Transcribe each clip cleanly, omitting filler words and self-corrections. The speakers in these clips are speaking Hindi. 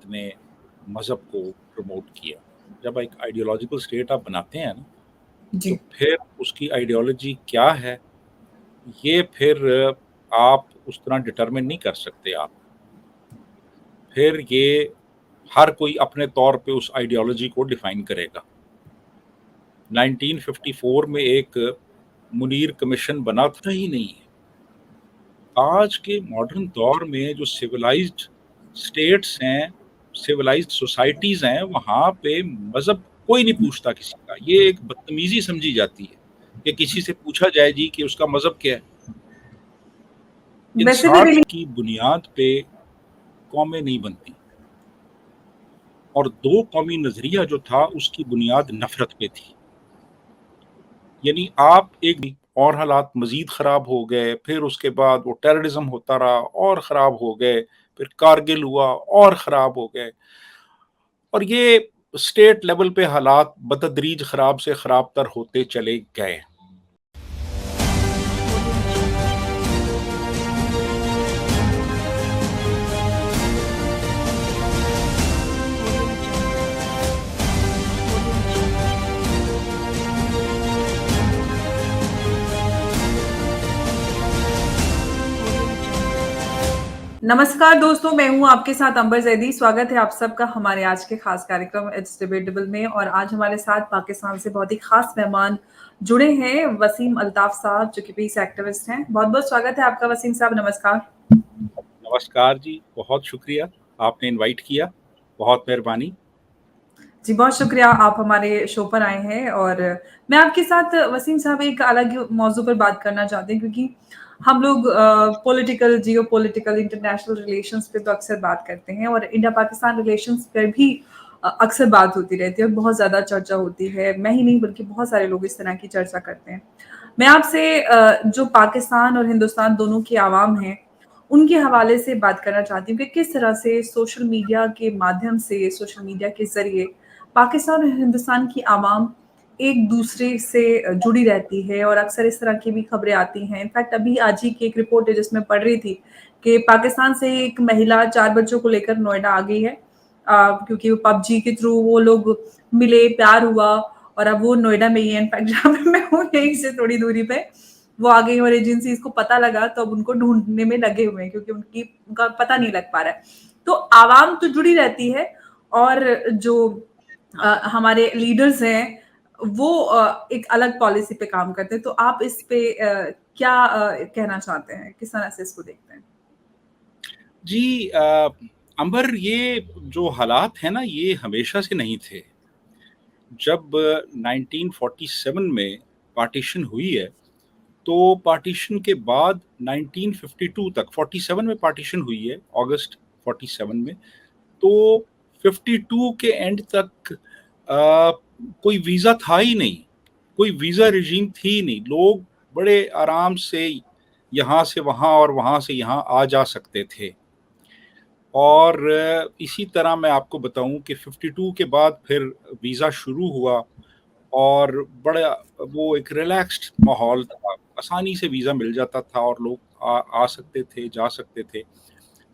ने मज़हब को प्रमोट किया। जब एक आइडियोलॉजिकल स्टेट आप बनाते हैं ना, तो जी। फिर उसकी आइडियोलॉजी क्या है, ये फिर आप उस तरह डिटरमिन नहीं कर सकते आप। फिर ये हर कोई अपने तौर पे उस आइडियोलॉजी को डिफाइन करेगा। 1954 में एक मुनीर कमीशन बना था ही नहीं है। आज के मॉडर्न दौर में जो सिविलाइज्ड स्टेट्स हैं, सिविलाइज्ड सोसाइटीज हैं, वहां पे मजहब कोई नहीं पूछता किसी का। ये एक बदतमीजी समझी जाती है कि किसी से पूछा जाए जी कि उसका मजहब क्या है। वैसे भी इंसाफ रिली की बुनियाद पे कौमें नहीं बनती, और दो कौमी नजरिया जो था उसकी बुनियाद नफरत पे थी। यानी आप एक और हालात मजीद खराब हो गए, फिर उसके बाद वो टेररिज्म होता रहा और खराब हो गए, फिर कारगिल हुआ और खराब हो गए, और ये स्टेट लेवल पे हालात बतदरीज खराब से खराब तर होते चले गए। नमस्कार दोस्तों, मैं हूँ आपके साथ अंबर जैदी। स्वागत है आप सबका हमारे आज के खास कार्यक्रम इट्स डिबेटेबल में। और आज हमारे साथ पाकिस्तान से बहुत ही खास मेहमान जुड़े हैं, वसीम अल्ताफ साहब, जो कि पीस एक्टिविस्ट हैं। बहुत बहुत स्वागत है आपका वसीम साहब, नमस्कार। नमस्कार जी, बहुत शुक्रिया, आपने इनवाइट किया, बहुत मेहरबानी। जी, बहुत शुक्रिया आप हमारे शो पर आए हैं। और मैं आपके साथ वसीम साहब एक अलग मौजू पर बात करना चाहते हैं, क्योंकि हम लोग पॉलिटिकल, जियो पॉलिटिकल, इंटरनेशनल रिलेशंस पे तो अक्सर बात करते हैं, और इंडिया पाकिस्तान रिलेशंस पर भी अक्सर बात होती रहती है और बहुत ज़्यादा चर्चा होती है। मैं ही नहीं बल्कि बहुत सारे लोग इस तरह की चर्चा करते हैं। मैं आपसे जो पाकिस्तान और हिंदुस्तान दोनों की आवाम है, उनके हवाले से बात करना चाहती हूँ कि किस तरह से सोशल मीडिया के माध्यम से, सोशल मीडिया के ज़रिए पाकिस्तान और हिंदुस्तान की आवाम एक दूसरे से जुड़ी रहती है, और अक्सर इस तरह की भी खबरें आती हैं। इनफैक्ट अभी आज ही की एक रिपोर्ट है जिसमें पढ़ रही थी कि पाकिस्तान से एक महिला 4 बच्चों को लेकर नोएडा आ गई है, क्योंकि वो पबजी के थ्रू वो लोग मिले, प्यार हुआ, और अब वो नोएडा में ही है। इनफैक्ट जहाँ पे मैं हूँ यहीं से थोड़ी दूरी पे वो आ गई, और एजेंसीज को पता लगा तो अब उनको ढूंढने में लगे हुए हैं, क्योंकि उनका पता नहीं लग पा रहा है। तो आवाम तो जुड़ी रहती है, और जो हमारे लीडर्स हैं वो एक अलग पॉलिसी पे काम करते हैं। तो आप इस पे क्या कहना चाहते हैं, किस तरह से इसको देखते हैं? जी, अंबर, ये जो हालात है ना, ये हमेशा से नहीं थे। जब 1947 में पार्टीशन हुई है, तो पार्टीशन के बाद 1952 तक, 47 में पार्टीशन हुई है, अगस्त 47 में, तो 52 के एंड तक कोई वीज़ा था ही नहीं, कोई वीज़ा रिजीम थी ही नहीं। लोग बड़े आराम से यहाँ से वहाँ और वहाँ से यहाँ आ जा सकते थे। और इसी तरह मैं आपको बताऊं कि 52 के बाद फिर वीज़ा शुरू हुआ, और बड़ा वो एक रिलैक्स्ड माहौल था, आसानी से वीज़ा मिल जाता था और लोग आ सकते थे, जा सकते थे।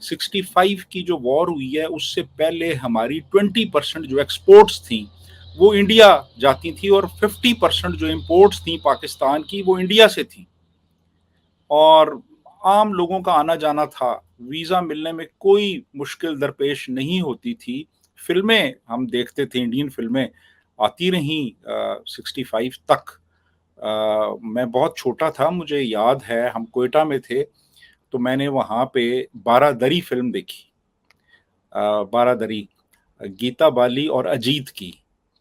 65 की जो वॉर हुई है, उससे पहले हमारी 20% जो एक्सपोर्ट्स थी वो इंडिया जाती थी, और 50% जो इम्पोर्ट्स थी पाकिस्तान की वो इंडिया से थी। और आम लोगों का आना जाना था, वीज़ा मिलने में कोई मुश्किल दरपेश नहीं होती थी। फिल्में हम देखते थे, इंडियन फिल्में आती रहीं 65 तक। मैं बहुत छोटा था, मुझे याद है हम कोयटा में थे, तो मैंने वहाँ पे बारादरी फिल्म देखी। बारादरी, गीता बाली और अजीत की।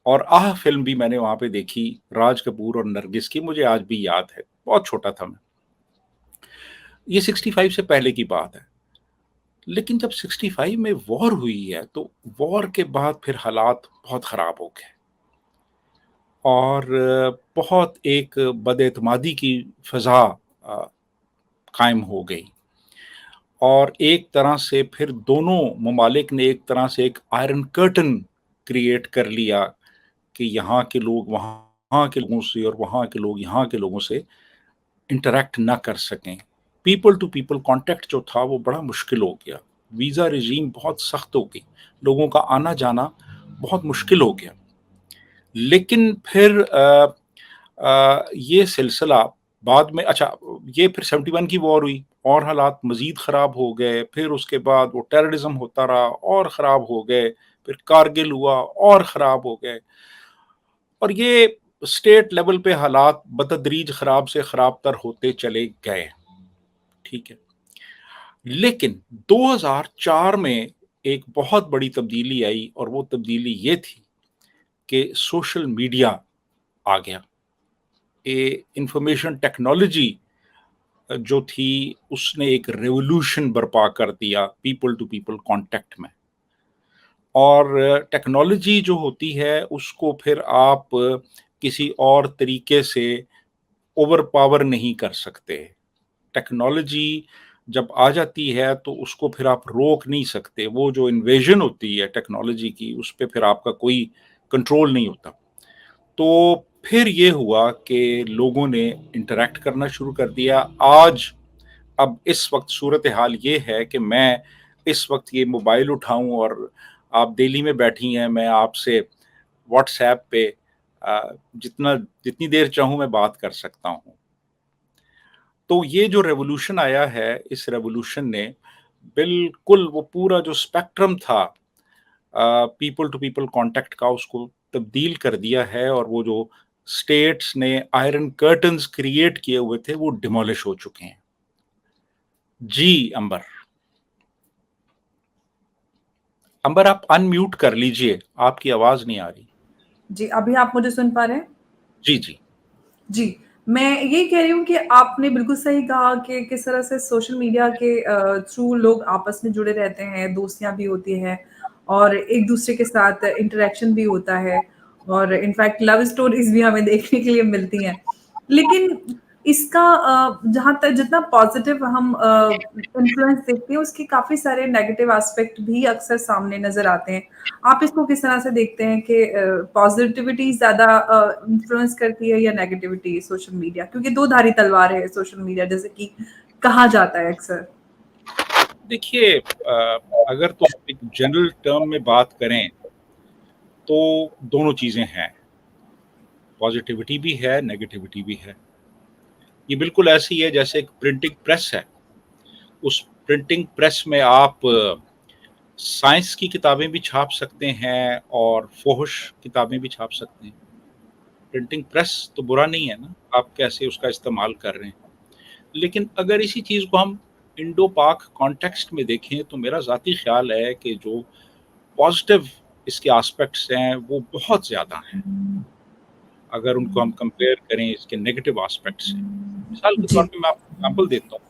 और आह फिल्म भी मैंने वहाँ पे देखी, राज कपूर और नरगिस की, मुझे आज भी याद है, बहुत छोटा था मैं। ये 65 से पहले की बात है। लेकिन जब 65 में वॉर हुई है, तो वॉर के बाद फिर हालात बहुत ख़राब हो गए, और बहुत एक बदएतमादी की फ़ज़ा कायम हो गई। और एक तरह से फिर दोनों ममालिक ने एक तरह से एक आयरन कर्टन क्रिएट कर लिया कि यहाँ के लोग वहाँ के लोगों से और वहाँ के लोग यहाँ के लोगों से इंटरैक्ट ना कर सकें। पीपल टू पीपल कांटेक्ट जो था वो बड़ा मुश्किल हो गया। वीज़ा रेजीम बहुत सख्त हो गई, लोगों का आना-जाना बहुत मुश्किल हो गया। लेकिन फिर ये सिलसिला बाद में अच्छा ये फिर 71 की वॉर हुई और हालात मज़ीद ख़राब हो गए, फिर उसके बाद वो टेररिज़्म होता रहा और ख़राब हो गए, फिर कारगिल हुआ और ख़राब हो गए और ये स्टेट लेवल पे हालात बतदरीज ख़राब से ख़राबतर होते चले गए, ठीक है। लेकिन 2004 में एक बहुत बड़ी तब्दीली आई और वो तब्दीली ये थी कि सोशल मीडिया आ गया। इंफॉर्मेशन टेक्नोलॉजी जो थी उसने एक रेवोल्यूशन बर्पा कर दिया पीपल टू पीपल कांटेक्ट में। और टेक्नोलॉजी जो होती है उसको फिर आप किसी और तरीके से ओवर पावर नहीं कर सकते। टेक्नोलॉजी जब आ जाती है तो उसको फिर आप रोक नहीं सकते। वो जो इन्वेजन होती है टेक्नोलॉजी की उस पे फिर आपका कोई कंट्रोल नहीं होता। तो फिर ये हुआ कि लोगों ने इंटरैक्ट करना शुरू कर दिया। आज अब इस वक़्त सूरत-ए-हाल ये है कि मैं इस वक़्त ये मोबाइल उठाऊँ और आप दिल्ली में बैठी हैं, मैं आपसे व्हाट्सऐप पे जितनी देर चाहूँ मैं बात कर सकता हूँ। तो ये जो रेवोल्यूशन आया है, इस रेवोल्यूशन ने बिल्कुल वो पूरा जो स्पेक्ट्रम था पीपल टू पीपल कॉन्टैक्ट का उसको तब्दील कर दिया है और वो जो स्टेट्स ने आयरन कर्टन्स क्रिएट किए हुए थे, वो डिमोलिश हो चुके हैं। जी, अंबर। अंबर आप अनम्यूट कर लीजिए, आपकी आवाज़ नहीं आ रही। जी, अभी आप मुझे सुन पा रहे हैं? जी, जी। जी, मैं यही कह रही हूँ कि आपने बिल्कुल सही कहा कि किस तरह से सोशल मीडिया के थ्रू लोग आपस में जुड़े रहते हैं, दोस्तियाँ भी होती हैं और एक-दूसरे के साथ इंटरैक्शन भी होता है और इनफैक्ट लव स्टोरीज़ भी हमें देखने के लिए मिलती हैं। लेकिन इसका जहाँ तक जितना पॉज़िटिव हम इन्फ्लुएंस देखते हैं, उसके काफ़ी सारे नेगेटिव एस्पेक्ट भी अक्सर सामने नज़र आते हैं। आप इसको किस तरह से देखते हैं कि पॉज़िटिविटी ज़्यादा इन्फ्लुएंस करती है या नेगेटिविटी सोशल मीडिया? क्योंकि दो धारी तलवार है सोशल मीडिया जैसे कि कहा जाता है अक्सर। देखिए अगर तो आप एक जनरल टर्म में बात करें, तो दोनों चीज़ें हैं। पॉज़िटिविटी भी है, नेगेटिविटी भी है। ये बिल्कुल ऐसे ही है जैसे एक प्रिंटिंग प्रेस है। उस प्रिंटिंग प्रेस में आप साइंस की किताबें भी छाप सकते हैं और फ़ोहश किताबें भी छाप सकते हैं। प्रिंटिंग प्रेस तो बुरा नहीं है ना, आप कैसे उसका इस्तेमाल कर रहे हैं। लेकिन अगर इसी चीज़ को हम इंडो-पाक कॉन्टेक्स्ट में देखें, तो मेरा ज़ाती ख़्याल है कि जो पॉज़िटिव इसके एस्पेक्ट्स हैं, वो बहुत ज़्यादा हैं। अगर उनको हम कंपेयर करें इसके नेगेटिव एस्पेक्ट से। मिसाल के तौर जी, पे मैं आपको एग्ज़ाम्पल देता हूँ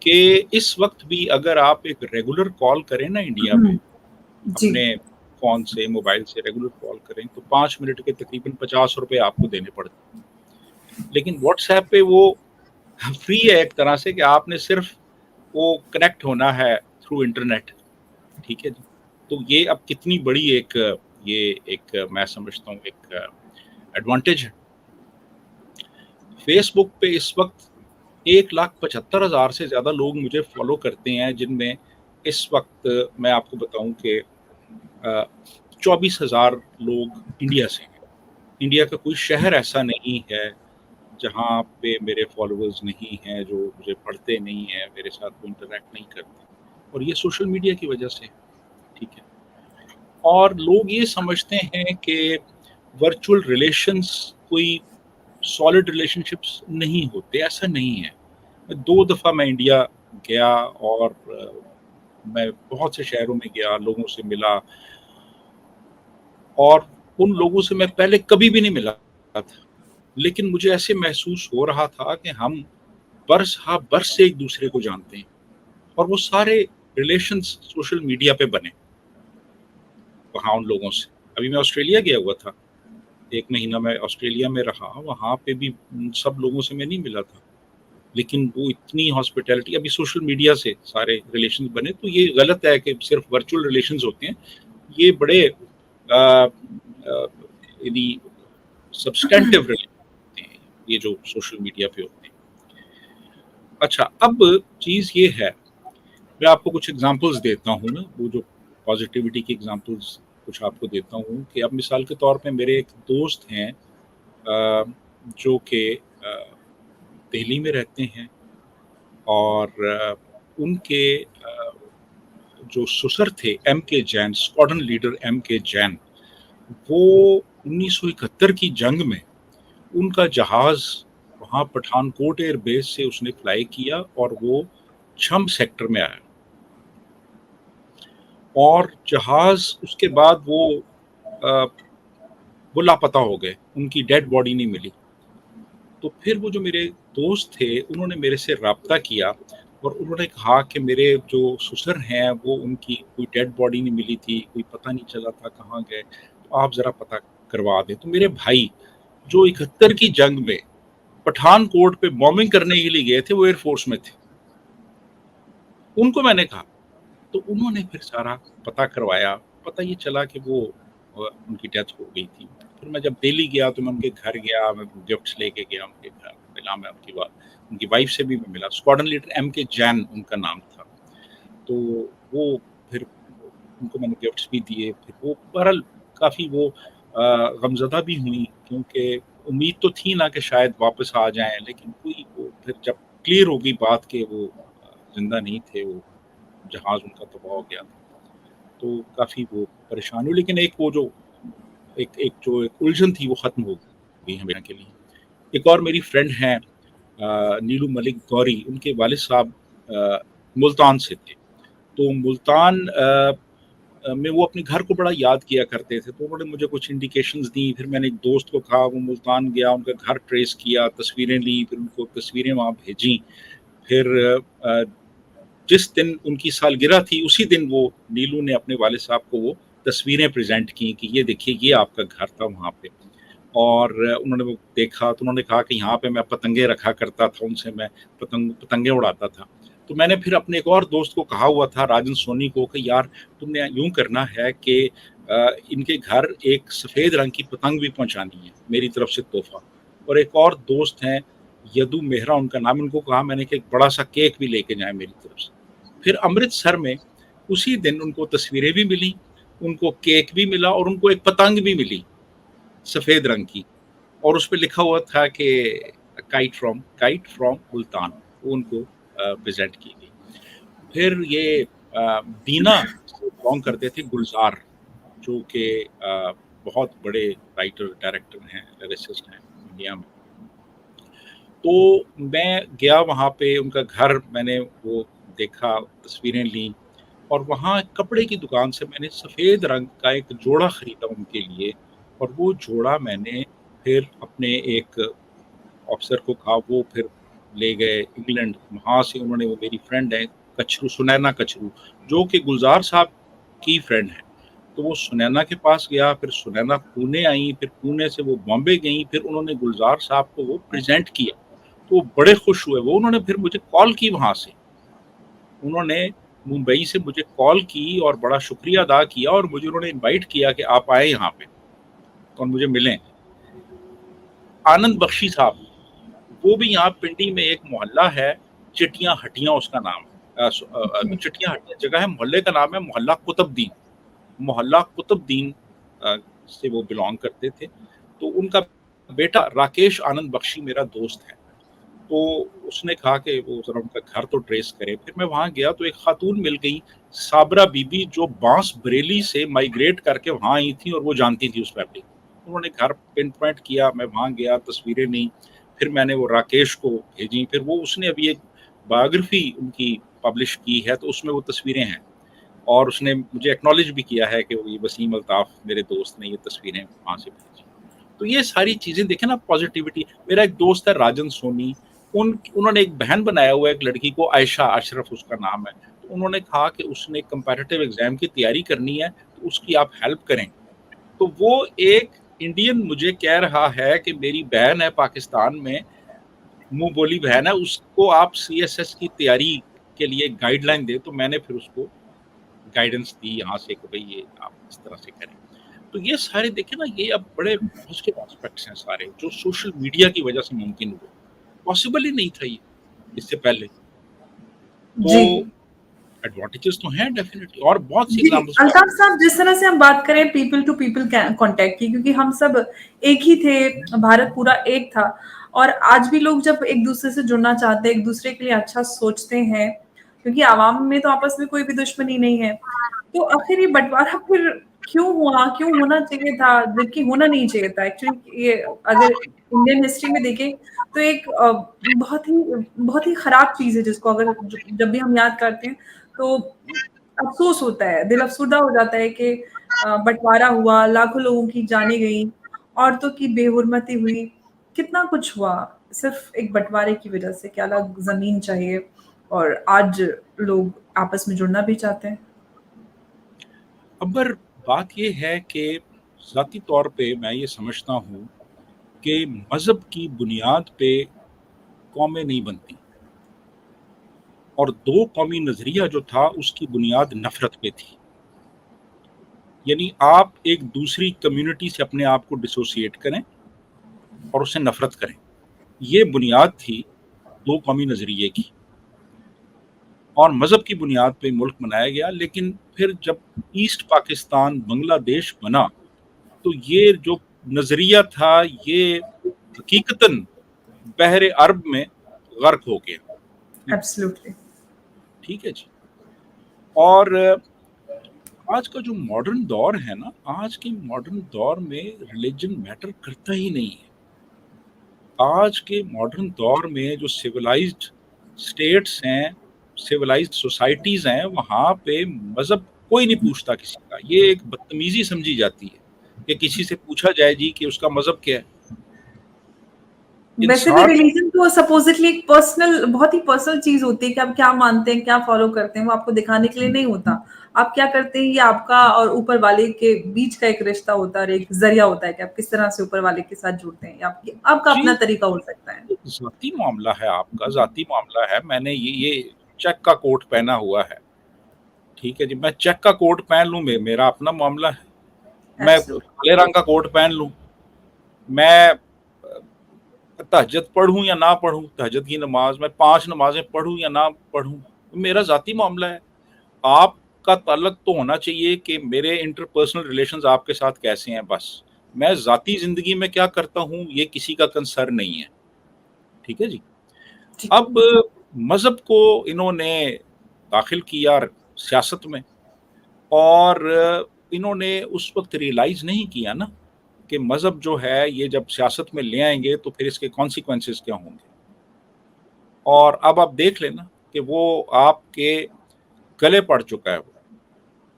कि इस वक़्त भी अगर आप एक रेगुलर कॉल करें ना इंडिया में, जी। अपने फ़ोन से, मोबाइल से रेगुलर कॉल करें, तो 5 मिनट के तकरीबन ₹50 आपको देने पड़ते हैं। लेकिन व्हाट्सऐप पे वो फ्री है एक तरह से कि आपने सिर्फ़ वो कनेक्ट होना है थ्रू इंटरनेट, ठीक है जी। तो ये अब कितनी बड़ी एक ये एक मैं समझता हूँ एक एडवांटेज है। फ़ेसबुक पे इस वक़्त 1,75,000 से ज़्यादा लोग मुझे फ़ॉलो करते हैं, जिनमें इस वक़्त मैं आपको बताऊँ कि 24,000 लोग इंडिया से हैं। इंडिया का कोई शहर ऐसा नहीं है, जहाँ पे मेरे फ़ॉलोवर्स नहीं हैं, जो मुझे पढ़ते नहीं हैं, मेरे साथ कोई इंटरैक्ट नहीं करते और ये सोशल मीडिया की वजह से है, ठीक है। और लोग ये समझते हैं कि वर्चुअल रिलेशंस कोई सॉलिड रिलेशनशिप्स नहीं होते, ऐसा नहीं है। 2 दफ़ा मैं इंडिया गया और मैं बहुत से शहरों में गया, लोगों से मिला और उन लोगों से मैं पहले कभी भी नहीं मिला था। लेकिन मुझे ऐसे महसूस हो रहा था कि हम बरस हा बरस से एक-दूसरे को जानते हैं और वो सारे रिलेशंस सोशल मीडिया पे बने, वहाँ उन लोगों से। अभी मैं ऑस्ट्रेलिया गया हुआ था, 1 महीना मैं ऑस्ट्रेलिया में रहा, वहाँ पे भी सब लोगों से मैं नहीं मिला था। लेकिन वो इतनी हॉस्पिटैलिटी अभी सोशल मीडिया से सारे रिलेशंस बने, तो ये गलत है कि सिर्फ़ वर्चुअल रिलेशंस होते हैं। ये बड़े यदि सब्सटैंटिव रिलेशन होते हैं, ये जो सोशल मीडिया पे होते हैं। अच्छा, अब चीज़ ये है मैं आपको कुछ एग्ज़ाम्पल्स देता हूँ ना, वो जो पॉज़िटिविटी की एग्ज़ाम्पल्स कुछ आपको देता हूँ कि अब मिसाल के तौर पे मेरे एक दोस्त हैं जो कि दिल्ली में रहते हैं और उनके जो ससुर थे MK. Jain, squadron leader MK. Jain, वो 1971 की जंग में उनका जहाज़ वहाँ पठानकोट एयर बेस से उसने फ्लाई किया और वो छंब सेक्टर में आया और जहाज़ उसके बाद वो लापता हो गए, उनकी डेड बॉडी नहीं मिली। तो फिर वो जो मेरे दोस्त थे, उन्होंने मेरे से राब्ता किया और उन्होंने कहा कि मेरे जो ससुर हैं, वो उनकी कोई डेड बॉडी नहीं मिली थी, कोई पता नहीं चला था कहाँ गए, तो आप ज़रा पता करवा दें। तो मेरे भाई, जो 71 की जंग में पठानकोट पे बॉम्बिंग करने के लिए गए थे, वो एयर फ़ोर्स में थे। उनको मैंने कहा, तो उन्होंने फिर सारा पता करवाया, पता ये चला कि वो उनकी डेथ हो गई थी। फिर मैं जब दिल्ली गया तो मैं उनके घर गया, मैं गिफ्ट्स लेके गया उनके घर, मिला मैं उनकी वाइफ से भी मैं मिला। Squadron leader MK. जैन उनका नाम था। तो वो फिर उनको मैंने गिफ्ट्स भी दिए, फिर वो बहरहाल काफ़ी वो गमज़दा भी हुईं क्योंकि उम्मीद तो थी ना कि शायद वापस आ जाएँ, लेकिन कोई वो फिर जब क्लियर हो गई बात कि वो ज़िंदा नहीं थे, वो जहाज़ उनका तबाह हो गया था, तो काफ़ी वो परेशान हुई। लेकिन एक वो जो एक उलझन थी वो ख़त्म हो गई हमेशा के लिए। एक और मेरी फ्रेंड हैं नीलू मलिक गौरी, उनके वालिद साहब मुल्तान से थे। तो मुल्तान में वो अपने घर को बड़ा याद किया करते थे, तो उन्होंने मुझे कुछ इंडिकेशंस दी, फिर मैंने एक दोस्त को कहा, वो मुल्तान गया, उनका घर ट्रेस किया, तस्वीरें ली, फिर उनको तस्वीरें वहाँ भेजीं। फिर अ, जिस दिन उनकी सालगिरह थी, उसी दिन वो नीलू ने अपने वालिद साहब को वो तस्वीरें प्रेज़ेंट की कि ये देखिए, ये आपका घर था वहाँ पे। और उन्होंने वो देखा तो उन्होंने कहा कि यहाँ पे मैं पतंगे रखा करता था, उनसे मैं पतंगे उड़ाता था। तो मैंने फिर अपने एक और दोस्त को कहा हुआ था, राजन सोनी को, कि यार तुमने यूँ करना है कि इनके घर एक सफ़ेद रंग की पतंग भी पहुँचानी है, मेरी तरफ से तोहफ़ा। और एक और दोस्त हैं, यदु मेहरा उनका नाम, उनको कहा मैंने कि एक बड़ा-सा केक भी लेके जाएँ मेरी तरफ से। फिर अमृतसर में उसी दिन उनको तस्वीरें भी मिली, उनको केक भी मिला और उनको एक पतंग भी मिली, सफ़ेद रंग की। और उसपे लिखा हुआ था कि काइट फ्रॉम मुल्तान, वो उनको प्रेज़ेंट की गई। फिर ये बीना से बिलॉन्ग करते थे गुलज़ार, जो कि बहुत बड़े राइटर, डायरेक्टर हैं, लिरिसिस्ट हैं इंडिया में। तो मैं गया वहाँ पे, उनका घर मैंने वो देखा, तस्वीरें लीं और वहाँ कपड़े की दुकान से मैंने सफ़ेद रंग का एक जोड़ा खरीदा उनके लिए और वो जोड़ा मैंने फिर अपने एक ऑफ़िसर को कहा, वो फिर ले गए इंग्लैंड। वहाँ से उन्होंने, वो मेरी फ्रेंड है कचरू, सुनैना कचरू, जो कि गुलज़ार साहब की फ्रेंड है। तो वो सुनैना के पास गया, फिर सुनैना पुणे आईं, फिर पुणे से वो बॉम्बे गईं, फिर उन्होंने गुलज़ार साहब को वो प्रेज़ेंट किया। तो वो बड़े खुश हुए, वो उन्होंने फिर मुझे कॉल की वहाँ से। उन्होंने मुंबई से मुझे कॉल की और बड़ा शुक्रिया अदा किया और मुझे उन्होंने इनवाइट किया कि आप आएँ यहाँ पे और मुझे मिलें। आनंद बख्शी साहब, वो भी यहाँ पिंडी में एक मोहल्ला है, चिटियाँ हटिया उसका नाम है। जी। चिटियाँ हटिया जगह है, मोहल्ले का नाम है मोहल्ला कुतुबुद्दीन। मोहल्ला कुतुबुद्दीन से वो बिलॉन्ग करते थे। तो उनका बेटा राकेश आनंद बख्शी मेरा दोस्त है। तो उसने कहा कि वो ज़रा उनका घर तो ट्रेस करें। फिर मैं वहाँ गया तो एक खातून मिल गई, साबरा बीबी, जो बांस-बरेली से माइग्रेट करके वहाँ आई थी और वो जानती थी उस फैमिली को। उन्होंने घर पिन पॉइंट किया, मैं वहाँ गया, तस्वीरें लीं, फिर मैंने वो राकेश को भेजी, फिर वो उसने अभी एक बायोग्राफ़ी उनकी पब्लिश की है, तो उसमें वो तस्वीरें हैं और उसने मुझे एक्नॉलेज भी किया है कि वो ये वसीम अल्ताफ़ मेरे दोस्त ने ये तस्वीरें वहाँ से भेजी। तो ये सारी चीज़ें देखें ना, पॉज़िटिविटी। मेरा एक दोस्त है राजन सोनी, उन्होंने एक बहन बनाया हुआ है एक लड़की को, आयशा अशरफ उसका नाम है। तो उन्होंने कहा कि उसने कंपैरेटिव एग्ज़ाम की तैयारी करनी है, तो उसकी आप हेल्प करें। तो वो एक इंडियन मुझे कह रहा है कि मेरी बहन है पाकिस्तान में, मुँह बोली बहन है, उसको आप सीएसएस की तैयारी के लिए गाइडलाइन दें, तो मैंने फिर उसको गाइडेंस दी यहाँ से कि भई ये आप इस तरह से करें। तो ये सारे देखें ना, ये अब बड़े पॉज़िटिव एस्पेक्ट्स हैं सारे, जो सोशल मीडिया की वजह से मुमकिन हुए। पॉसिबल ही नहीं था ये, इससे पहले। तो जी। एडवांटेजेस तो हैं डेफिनेटली, और बहुत सी जी, एग्जांपल्स मैं अल्ताफ आपको साहब, जिस तरह से हम बात करें पीपल टू पीपल कॉन्टैक्ट की, क्योंकि हम सब एक ही थे, भारत पूरा एक था, और आज भी लोग जब एक दूसरे से जुड़ना चाहते हैं, एक दूसरे के लिए अच्छा सोचते हैं, क्योंकि आवाम में तो आपस में कोई भी दुश्मनी नहीं है, तो आखिर ये बंटवारा फिर क्यों हुआ, क्यों होना चाहिए था, जबकि होना नहीं चाहिए था एक्चुअली। ये अगर इंडियन हिस्ट्री में देखें तो एक बहुत ही खराब चीज है, जिसको अगर जब भी हम याद करते हैं तो अफ़सोस होता है, दिल अफ़सुर्दा हो जाता है कि बँटवारा हुआ, लाखों लोगों की जानें गईं, औरतों की बेहुरमती हुई, कितना कुछ हुआ, सिर्फ़ एक बँटवारे की वज़ह से कि अलग ज़मीन चाहिए, और आज लोग आपस में जुड़ना भी चाहते हैं। अबर बात ये है कि ज़ाती तौर पे मैं ये समझता हूँ कि मज़हब की बुनियाद पे कौमें नहीं बनती, और दो कौमी नज़रिया जो था उसकी बुनियाद नफ़रत पे थी। यानी आप एक दूसरी कम्युनिटी से अपने आप को डिसोसिएट करें और उससे नफ़रत करें, ये बुनियाद थी दो कौमी नज़रिए की, और मज़हब की बुनियाद पे मुल्क बनाया गया। लेकिन फिर जब ईस्ट पाकिस्तान बांग्लादेश बना, तो ये जो नज़रिया था ये हकीकतन बहरे अरब में गर्क हो गया। एब्सोल्युटली। ठीक है जी। और आज का जो मॉडर्न दौर है ना, आज के मॉडर्न दौर में रिलीजन मैटर करता ही नहीं है। आज के मॉडर्न दौर में जो सिविलाइज्ड स्टेट्स हैं, सिविलाइज्ड सोसाइटीज हैं, वहां पे मजहब कोई नहीं पूछता किसी का। ये एक बदतमीजी समझी जाती है कि किसी से पूछा जाए जी कि उसका मजहब क्या है। वैसे भी इंसान रिलीजन तो सपोज़िटली एक पर्सनल, बहुत ही पर्सनल चीज़ होती है कि आप क्या मानते हैं, क्या फ़ॉलो करते हैं, वो आपको दिखाने के लिए नहीं होता। आप क्या करते हैं, ये आपका और ऊपर वाले के बीच का एक रिश्ता होता है, और एक ज़रिया होता है कि आप किस तरह से ऊपर वाले के साथ जुड़ते हैं, या आपकी आपका जी, अपना तरीका हो सकता है। जाती मामला है, आपका जाती मामला है। मैंने ये चेक का कोट पहना हुआ है, ठीक है जी, मैं चेक का कोट पहन लूं, मेरा अपना मामला है। मैं एब्सोल्यूटली। काले रंग का कोट पहन लूं, मैं तहज्जुद पढ़ूं या ना पढ़ूं, तहज्जुद की नमाज मैं 5 नमाजें पढ़ूं या ना पढ़ूं, मेरा ज़ाती मामला है। आपका ताल्लुक तो होना चाहिए कि मेरे इंटरपर्सनल रिलेशंस आपके साथ कैसे हैं बस। मैं ज़ाती ज़िंदगी में क्या करता हूँ ये किसी का कंसर्न नहीं है, ठीक है जी। जी, अब मज़हब को इन्होंने दाखिल किया सियासत में, और इन्होंने उस वक़्त रियलाइज़ नहीं किया ना कि मज़हब जो है ये जब सियासत में ले आएँगे तो फिर इसके कॉन्सिक्वेंसेस क्या होंगे। और अब आप देख लेना कि वो आपके गले पड़ चुका है वो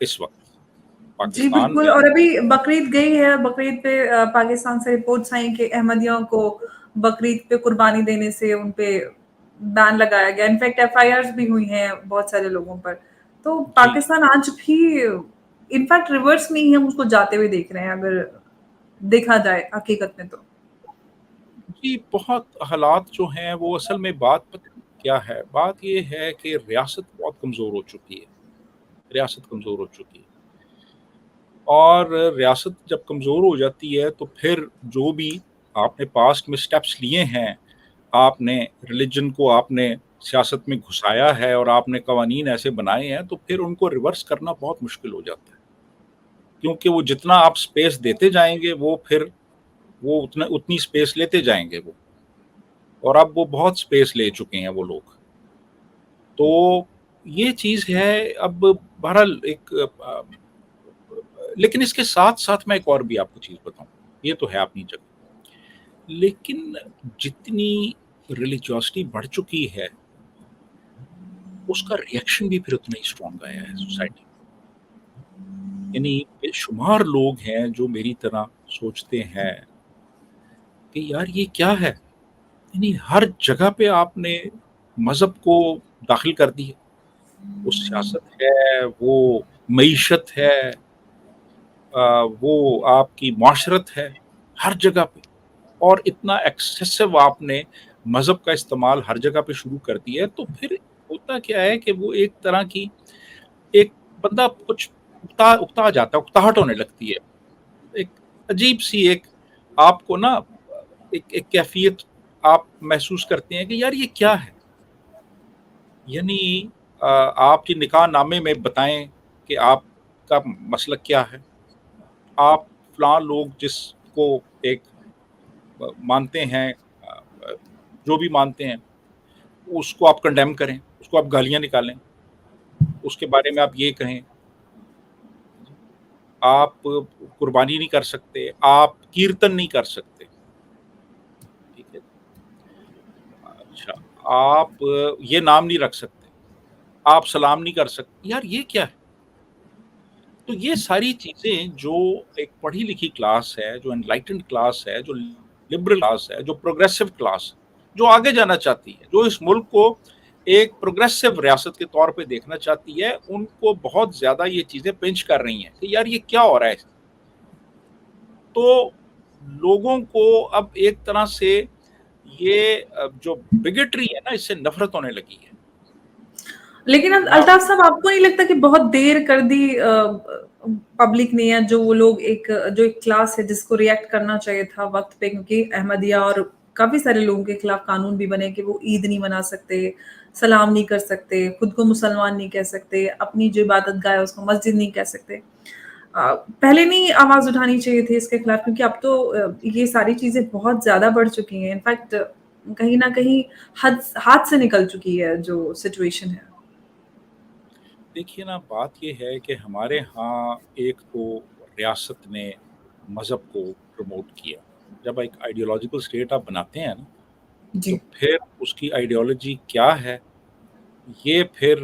इस वक़्त जी, पाकिस्तान बिल्कुल। में। और अभी बकरीद गई है, बकरीद पे पाकिस्तान से रिपोर्ट्स आई कि अहमदियों को बकरीद पे कुर्बानी देने से उन पे बैन लगाया गया। इनफैक्ट एफआईआर्स भी हुई हैं बहुत सारे लोगों पर। तो जी, पाकिस्तान आज भी इनफैक्ट रिवर्स में ही हम उसको जाते हुए देख रहे हैं, अगर देखा जाए हकीकत में तो। जी, बहुत हालात जो हैं वो असल में बात पता है क्या है? बात ये है कि रियासत बहुत कमज़ोर हो चुकी है, रियासत कमज़ोर हो चुकी है। और रियासत जब कमज़ोर हो जाती है तो फिर जो भी आपने पास्ट में स्टेप्स लिए हैं, आपने रिलिजन को आपने सियासत में घुसाया है और आपने कवानीन ऐसे बनाए हैं, तो फिर उनको रिवर्स करना बहुत मुश्किल हो जाता है। क्योंकि वो जितना आप स्पेस देते जाएँगे वो फिर वो उतना उतनी स्पेस लेते जाएँगे वो, और अब वो बहुत स्पेस ले चुके हैं वो लोग। तो ये चीज़ है। अब बहरहाल एक लेकिन इसके साथ-साथ मैं एक और भी आपको चीज़ बताऊँ, ये तो है अपनी जगह। लेकिन जितनी रिलिजियोसिटी बढ़ चुकी है, उसका रिएक्शन भी फिर उतना ही स्ट्रॉन्ग आया है सोसाइटी में। यानी बेशुमार लोग हैं जो मेरी तरह सोचते हैं कि यार ये क्या है? यानी हर जगह पे आपने मज़हब को दाखिल कर दिया। वो सियासत है, वो मईशत है, वो आपकी माशरत है, हर जगह पे। और इतना एक्सेसिव आपने मज़हब का इस्तेमाल हर जगह पे शुरू कर दिया है, तो फिर होता क्या है कि वो एक तरह की एक बंदा कुछ उकता जाता है, उकताहट होने लगती है। एक अजीब-सी एक आपको ना एक एक कैफ़ियत आप महसूस करते हैं कि यार ये क्या है? यानी आप जी निकाहनामे में बताएँ कि आपका मसलक क्या है? आप फ़लाँ लोग जिसको एक मानते हैं जो भी मानते हैं, उसको आप कंडेम करें, उसको आप गालियाँ निकालें, उसके बारे में आप ये कहें। आप कुर्बानी नहीं कर सकते, आप कीर्तन नहीं कर सकते, ठीक है? अच्छा, आप ये नाम नहीं रख सकते, आप सलाम नहीं कर सकते, यार ये क्या है? तो ये सारी चीज़ें जो एक पढ़ी-लिखी क्लास है, जो एनलाइटेंड क्लास है, जो लिबरल क्लास है, जो प्रोग्रेसिव क्लास, जो आगे जाना चाहती है, जो इस मुल्क को एक प्रोग्रेसिव रियासत के तौर पे देखना चाहती है, उनको बहुत ज़्यादा ये चीज़ें पिंच कर रही हैं कि यार ये क्या हो रहा है? तो लोगों को अब एक तरह से ये जो बिगेटरी है ना, इससे नफ़रत होने लगी है। लेकिन नाउ अल्ताफ साहब आपको नहीं लगता कि बहुत देर कर दी पब्लिक ने, या जो वो लोग जो एक क्लास है जिसको रिएक्ट करना चाहिए था वक्त पे, क्योंकि अहमदिया और काफी सारे लोगों के खिलाफ कानून भी बने कि वो ईद नहीं मना सकते, सलाम नहीं कर सकते, खुद को मुसलमान नहीं कह सकते, अपनी जो इबादत गाह है उसको मस्जिद नहीं कह सकते। पहले नहीं आवाज उठानी चाहिए थी इसके खिलाफ, क्योंकि अब तो ये सारी चीजें बहुत ज्यादा बढ़ चुकी हैं। इनफैक्ट कहीं ना कहीं हद हाथ से निकल चुकी है जो सिचुएशन है। देखिए ना, बात ये है कि हमारे यहाँ एक तो रियासत ने मज़हब को प्रमोट किया। जब एक आइडियोलॉजिकल स्टेट आप बनाते हैं ना, तो जी। फिर उसकी आइडियोलॉजी क्या है, ये फिर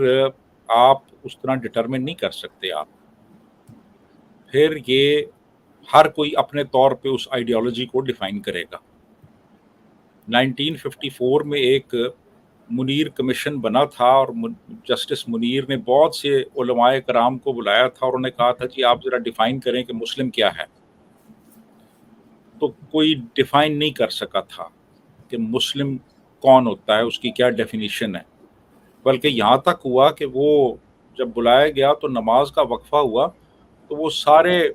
आप उस तरह डिटरमिन नहीं कर सकते आप। फिर ये हर कोई अपने तौर पे उस आइडियोलॉजी को डिफाइन करेगा। 1954 में एक मुनीर कमीशन बना था और जस्टिस मुनीर ने बहुत से उलमाए कराम को बुलाया था और उन्होंने कहा था कि आप ज़रा डिफाइन करें कि मुस्लिम क्या है। तो कोई डिफाइन नहीं कर सका था कि मुस्लिम कौन होता है, उसकी क्या डेफिनेशन है। बल्कि यहाँ तक हुआ कि वो जब बुलाया गया तो नमाज का वक्फा हुआ, तो वो सारे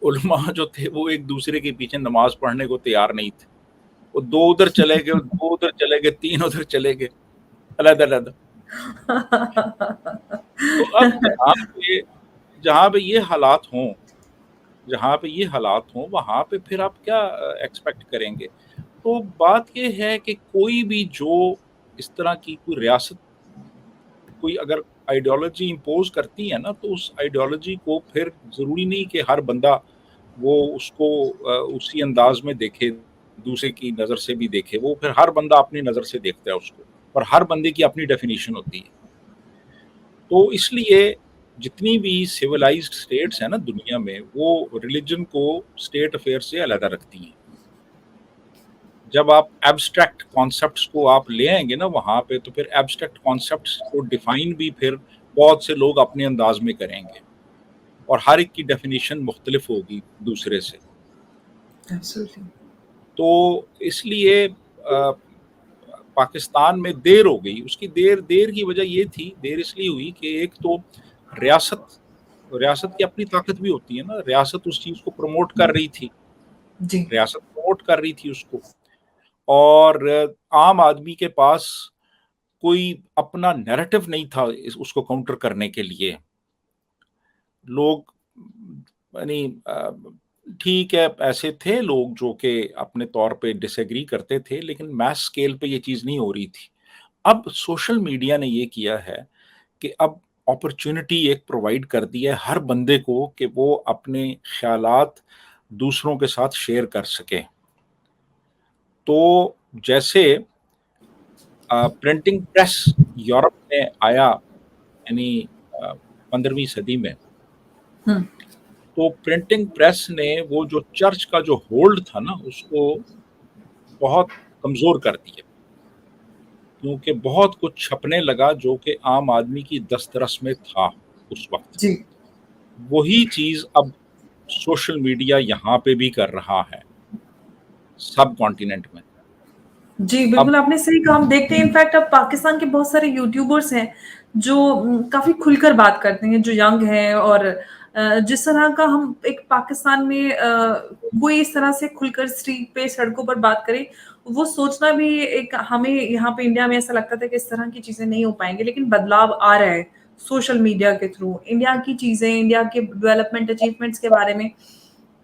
उलमा जो थे वो एक दूसरे के पीछे नमाज पढ़ने को तैयार नहीं थे। वो 2 उधर चले गए, 2 उधर चले गए, 3 उधर चले गए, अलग-अलग। तो अब जहाँ पे ये हालात हों, वहाँ पे फिर आप क्या एक्सपेक्ट करेंगे? तो बात ये है कि कोई भी जो इस तरह की कोई रियासत कोई अगर आइडियोलॉजी इम्पोज़ करती है ना, तो उस आइडियोलॉजी को फिर ज़रूरी नहीं कि हर बंदा वो उसको उसी अंदाज़ में देखे, दूसरे की नज़र से भी देखे। वो फिर हर बंदा अपनी नज़र से देखता है उसको और हर बंदे की अपनी डेफ़िनिशन होती है। तो इसलिए जितनी भी सिविलाइज़्ड स्टेट्स हैं ना दुनिया में, वो रिलिजन को स्टेट अफ़ेयर से अलग रखती हैं। जब आप एब्स्ट्रैक्ट कॉन्सेप्ट्स को आप ले आएँगे ना वहाँ पे, तो फिर एब्स्ट्रैक्ट कॉन्सेप्ट्स को डिफ़ाइन भी फिर बहुत से लोग अपने अंदाज़ में करेंगे और हर एक की डेफ़िनिशन मुख्तलिफ होगी दूसरे से। एब्सोल्युटली। तो इसलिए पाकिस्तान में देर हो गई। उसकी देर देर की वजह ये थी, देर इसलिए हुई कि एक तो रियासत रियासत की अपनी ताकत भी होती है ना, रियासत उस चीज़ को प्रमोट कर रही थी। जी। रियासत प्रमोट कर रही थी उसको और आम आदमी के पास कोई अपना नैरेटिव नहीं था उसको काउंटर करने के लिए। लोग यानी ठीक है, ऐसे थे लोग जो कि अपने तौर पे डिसएग्री करते थे, लेकिन मैस स्केल पे ये चीज़ नहीं हो रही थी। अब सोशल मीडिया ने ये किया है कि अब अपॉर्च्युनिटी एक प्रोवाइड कर दी है हर बंदे को कि वो अपने ख़्यालात दूसरों के साथ शेयर कर सके। तो जैसे प्रिंटिंग प्रेस यूरोप में आया यानी 15वीं सदी में, हुँ। तो प्रिंटिंग प्रेस ने वो जो चर्च का जो होल्ड था ना, उसको बहुत कमज़ोर कर दिया। क्योंकि बहुत कुछ छपने लगा जो कि आम आदमी की दस्तरस में था उस वक़्त। जी। वही चीज़ अब सोशल मीडिया यहाँ पे भी कर रहा है, सब कॉन्टिनेंट में। जी, अब बिल्कुल आपने सही कहा। हम देखते हैं इनफैक्ट अब पाकिस्तान के बहुत सारे यूट्यूबर्स हैं जो काफ़ी खुलकर बात करते हैं, जो यंग हैं और जिस तरह का हम एक पाकिस्तान में कोई इस तरह से खुलकर स्ट्रीट पे, सड़कों पर बात करे, वो सोचना भी एक हमें यहाँ पे इंडिया में ऐसा लगता था कि इस तरह की चीज़ें नहीं हो पाएँगी, लेकिन बदलाव आ रहा है सोशल मीडिया के थ्रू। इंडिया की चीज़ें, इंडिया के डेवलपमेंट अचीवमेंट्स के बारे में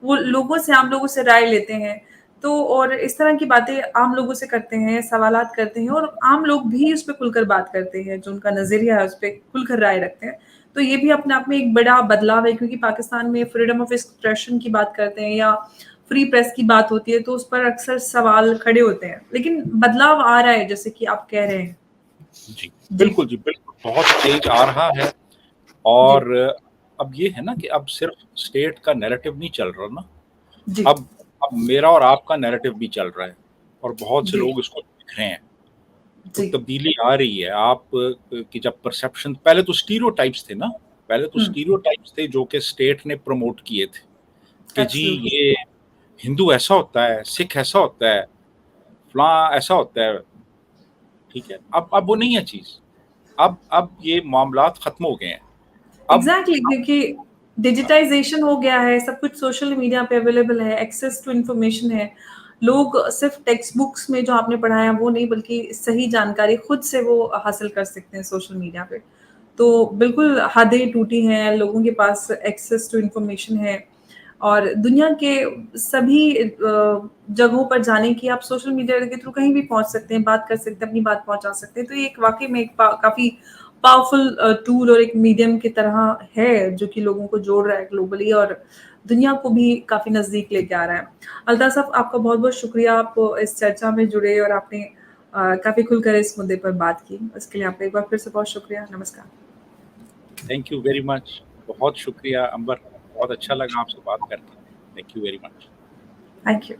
वो लोगों से आम लोगों से राय लेते हैं। तो और इस तरह की बातें आम लोगों से करते हैं, सवालात करते हैं और आम लोग भी उस पे खुलकर बात करते हैं, जो उनका नज़रिया है उस पे खुलकर राय रखते हैं। तो ये भी अपने आप में एक बड़ा बदलाव है क्योंकि पाकिस्तान में फ्रीडम ऑफ एक्सप्रेशन की बात करते हैं या फ्री प्रेस की बात होती है तो उस पर अक्सर सवाल खड़े होते हैं। लेकिन बदलाव आ रहा है जैसे कि आप कह रहे हैं। जी, जी, बिल्कुल जी, बिल्कुल, बहुत तेज़ आ रहा है जी, और अब ये है ना कि अब सिर्फ़ स्टेट का नैरेटिव नहीं चल रहा ना, जी, अब मेरा और आपका नैरेटिव भी चल रहा है और बहुत से जी, लोग इसको देख रहे हैं। तो जी। तब्दीली आ रही है। आप की जब परसेप्शन पहले तो स्टीरियोटाइप्स थे ना, पहले तो हुँ, स्टीरियोटाइप्स थे जो कि स्टेट ने प्रमोट किए थे, कि जी एब्सोल्युटली। ये हिंदू ऐसा होता है, सिख ऐसा होता है, फलाँ ऐसा होता है, ठीक है? अब वो नहीं है चीज़। अब ये मामलात खत्म हो गए हैं। अब एग्ज़ैक्टली क्योंकि डिजिटाइज़ेशन हो गया है, सब कुछ सोशल मीडिया पे अवेलेबल है, एक्सेस टू इन्फॉर्मेशन है। लोग सिर्फ़ टेक्स्ट बुक्स में जो आपने पढ़ा है वो नहीं बल्कि सही जानकारी खुद से वो हासिल कर सकते हैं सोशल मीडिया पे। तो बिल्कुल हदें टूटी हैं, लोगों के पास एक्सेस टू इन्फॉर्मेशन है और दुनिया के सभी जगहों पर जाने की आप सोशल मीडिया के थ्रू कहीं भी पहुँच सकते हैं, बात कर सकते हैं, अपनी बात पहुँचा सकते हैं। तो ये एक वाक़ई में एक काफ़ी पावरफुल टूल और एक मीडियम की तरह है, जो कि लोगों को जोड़ रहा है ग्लोबली और दुनिया को भी काफ़ी नज़दीक लेके आ रहा है। अल्ताफ़ साहब, आपका बहुत-बहुत शुक्रिया, आप इस चर्चा में जुड़े और आपने काफ़ी खुलकर इस मुद्दे पर बात की। इसके लिए आपका एक बार फिर से बहुत शुक्रिया। नमस्कार। Thank you very much. बहुत शुक्रिया अंबर, बहुत अच्छा लगा आपसे बात करके। Thank you very much. Thank you.